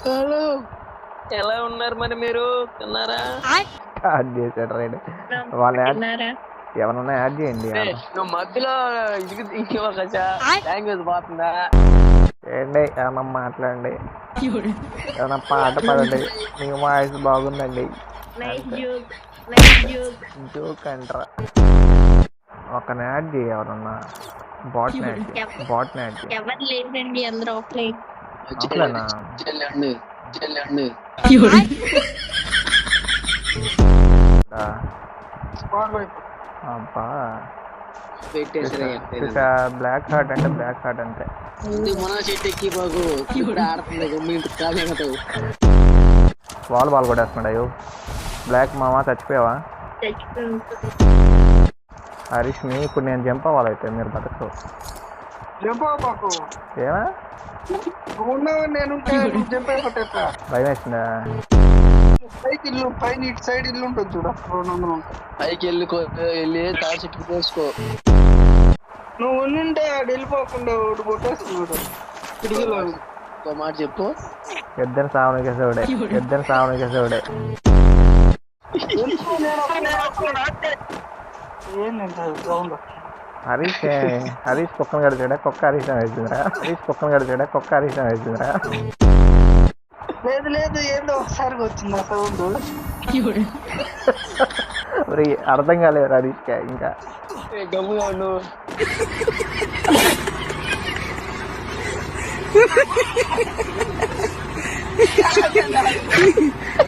Hello, ఎలా ఉన్నారు మరి మీరు? తిన్నారా? యాడ్ చేశాడు రైడ్. వాళ్ళని యాడ్ తిన్నారా? ఎవరన్నా యాడ్ చేయండి. నువ్వు మధ్యలో ఇది ఒక లాంగ్వేజ్ పోతుందా? ఏండి ఏమన్నా మాట్లాడండి, ఏమన్నా పాట పాడండి. మీ వాయిస్ బాగుందండి. Nice joke, nice joke. Joke అంటారా? ఒక యాడ్ చేయి ఎవరన్నా. బాట్ యాడ్ చేయి. బాట్ యాడ్ చేయి. ఎవరు లేదండి, అందరూ ఆఫ్లైన్. ఆఫ్లైనా? చెల్లండి చెల్లండి. అబ్బా పెట్టేసరే బ్లాక్ హార్ట్ అంటే బ్లాక్ హార్ట్ అంతే. మన చెట్టు ఎక్కి బాగు ఇప్పుడు ఆడుతుంది గమ్మింటి కాదు. బాల్ కొట్టేస్తున్నాడు. అయ్యో బ్లాక్ మామ చచ్చిపోయావా? హరీష్ని ఇప్పుడు నేను జంప్ అవ్వాలైతే మీరు బతకరు. ఏమా భయం వేసిందా? పైకి ఇల్లు పైన ఇటు సైడ్ ఇల్లు ఉంటుంది చూడ 200 పైకి వెళ్ళి తాడి చెట్టు కోసుకో. నువ్వు ఉంటే ఆడు వెళ్ళిపోకుండా ఒకటి కొట్టేస్తున్నాడు కిటికీలో. ఒక మాట చెప్పు. ఇద్దరు సావనికేసేవాడే, ఇద్దరు సావనికేసేవాడే. హరీష్ హరీష్ కుక్కను గడిచాడా? కుక్క హరీష్ వేసిందిరా. హరీష్ కుక్కను గడిచాడా? కుక్క హరీష్ వేసిందిరా. లేదు లేదు ఏందో ఒకసారి వచ్చింది ఆ సౌండ్. మరి అర్థం కాలేదు హరీష్కి ఇంకా. గమ్ముగా ఉండు.